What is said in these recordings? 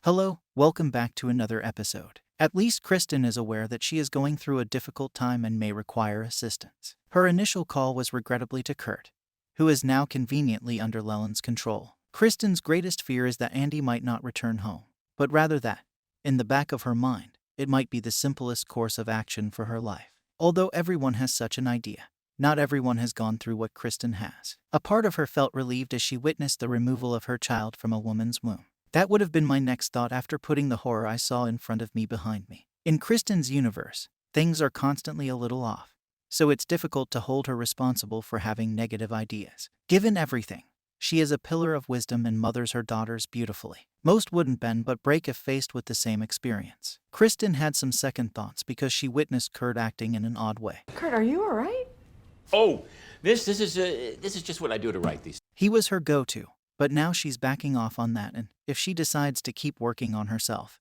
Hello, welcome back to another episode. At least Kristen is aware that she is going through a difficult time and may require assistance. Her initial call was regrettably to Kurt, who is now conveniently under Leland's control. Kristen's greatest fear is that Andy might not return home, but rather that, in the back of her mind, it might be the simplest course of action for her life. Although everyone has such an idea, not everyone has gone through what Kristen has. A part of her felt relieved as she witnessed the removal of her child from a woman's womb. That would have been my next thought after putting the horror I saw in front of me behind me. In Kristen's universe, things are constantly a little off, so it's difficult to hold her responsible for having negative ideas. Given everything, she is a pillar of wisdom and mothers her daughters beautifully. Most wouldn't bend but break if faced with the same experience. Kristen had some second thoughts because she witnessed Kurt acting in an odd way. Kurt, are you all right? Oh, this is just what I do to write these. He was her go-to, but now she's backing off on that, and if she decides to keep working on herself,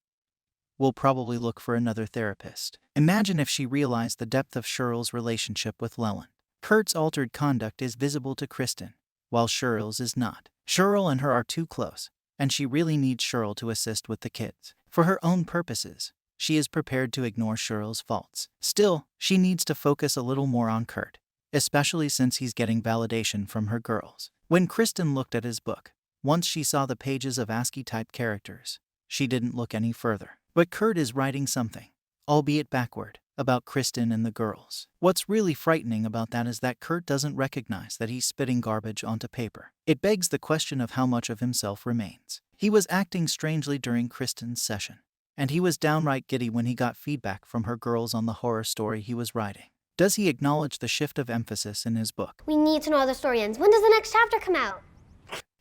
we'll probably look for another therapist. Imagine if she realized the depth of Cheryl's relationship with Leland. Kurt's altered conduct is visible to Kristen, while Cheryl's is not. Cheryl and her are too close, and she really needs Cheryl to assist with the kids. For her own purposes, she is prepared to ignore Cheryl's faults. Still, she needs to focus a little more on Kurt, especially since he's getting validation from her girls. When Kristen looked at his book, once she saw the pages of ASCII-type characters, she didn't look any further. But Kurt is writing something, albeit backward, about Kristen and the girls. What's really frightening about that is that Kurt doesn't recognize that he's spitting garbage onto paper. It begs the question of how much of himself remains. He was acting strangely during Kristen's session, and he was downright giddy when he got feedback from her girls on the horror story he was writing. Does he acknowledge the shift of emphasis in his book? We need to know how the story ends. When does the next chapter come out?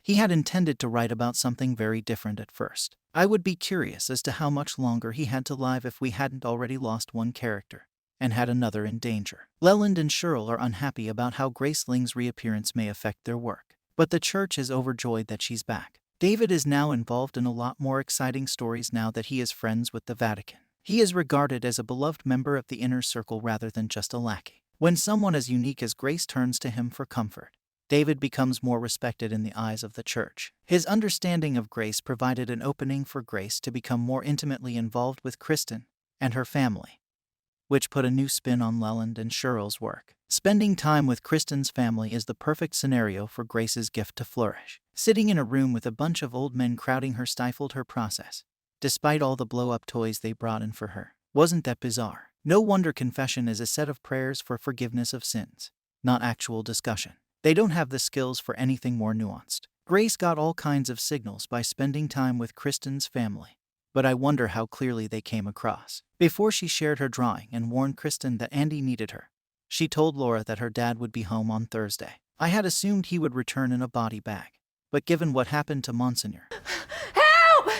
He had intended to write about something very different at first. I would be curious as to how much longer he had to live if we hadn't already lost one character and had another in danger. Leland and Cheryl are unhappy about how Grace Ling's reappearance may affect their work, but the church is overjoyed that she's back. David is now involved in a lot more exciting stories now that he is friends with the Vatican. He is regarded as a beloved member of the inner circle rather than just a lackey. When someone as unique as Grace turns to him for comfort, David becomes more respected in the eyes of the church. His understanding of Grace provided an opening for Grace to become more intimately involved with Kristen and her family, which put a new spin on Leland and Cheryl's work. Spending time with Kristen's family is the perfect scenario for Grace's gift to flourish. Sitting in a room with a bunch of old men crowding her stifled her process, despite all the blow-up toys they brought in for her. Wasn't that bizarre? No wonder confession is a set of prayers for forgiveness of sins, not actual discussion. They don't have the skills for anything more nuanced. Grace got all kinds of signals by spending time with Kristen's family, but I wonder how clearly they came across. Before she shared her drawing and warned Kristen that Andy needed her, she told Laura that her dad would be home on Thursday. I had assumed he would return in a body bag, but given what happened to Monsignor, Help!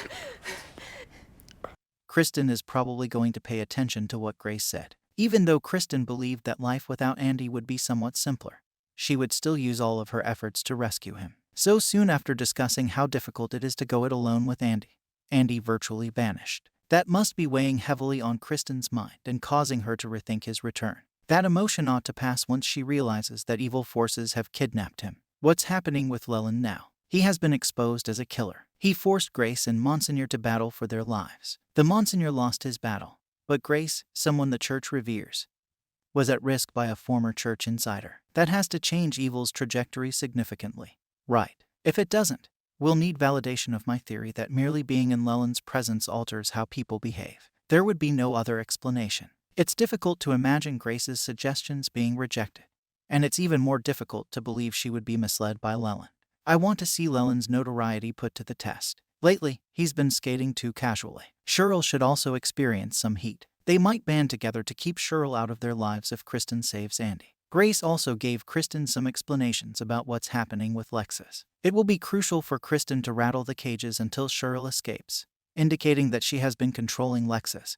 Kristen is probably going to pay attention to what Grace said. Even though Kristen believed that life without Andy would be somewhat simpler, she would still use all of her efforts to rescue him. So soon after discussing how difficult it is to go it alone with Andy virtually vanished. That must be weighing heavily on Kristen's mind and causing her to rethink his return. That emotion ought to pass once she realizes that evil forces have kidnapped him. What's happening with Leland now? He has been exposed as a killer. He forced Grace and Monsignor to battle for their lives. The Monsignor lost his battle, but Grace, someone the church reveres, was at risk by a former church insider. That has to change evil's trajectory significantly. Right. If it doesn't, we'll need validation of my theory that merely being in Leland's presence alters how people behave. There would be no other explanation. It's difficult to imagine Grace's suggestions being rejected, and it's even more difficult to believe she would be misled by Leland. I want to see Leland's notoriety put to the test. Lately, he's been skating too casually. Cheryl should also experience some heat. They might band together to keep Cheryl out of their lives if Kristen saves Andy. Grace also gave Kristen some explanations about what's happening with Lexus. It will be crucial for Kristen to rattle the cages until Cheryl escapes, indicating that she has been controlling Lexus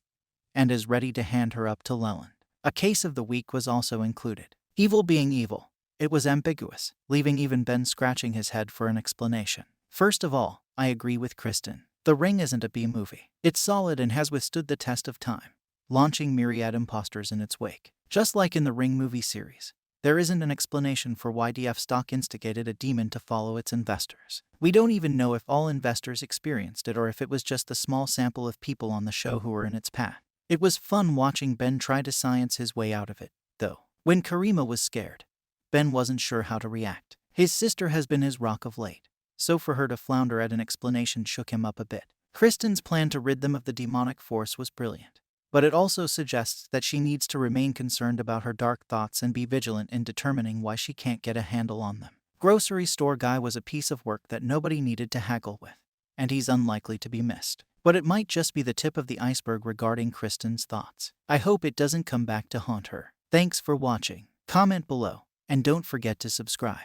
and is ready to hand her up to Leland. A case of the week was also included. Evil being evil, it was ambiguous, leaving even Ben scratching his head for an explanation. First of all, I agree with Kristen. The Ring isn't a B-movie. It's solid and has withstood the test of time, launching myriad imposters in its wake. Just like in the Ring movie series, There isn't an explanation for why DF stock instigated a demon to follow its investors. We don't even know if all investors experienced it or if it was just a small sample of people on the show who were in its path. It was fun watching Ben try to science his way out of it, though. When Karima was scared, Ben wasn't sure how to react. His sister has been his rock of late, so for her to flounder at an explanation shook him up a bit. Kristen's plan to rid them of the demonic force was brilliant, but it also suggests that she needs to remain concerned about her dark thoughts and be vigilant in determining why she can't get a handle on them. Grocery store guy was a piece of work that nobody needed to haggle with, and he's unlikely to be missed. But it might just be the tip of the iceberg regarding Kristen's thoughts. I hope it doesn't come back to haunt her. Thanks for watching. Comment below, and don't forget to subscribe.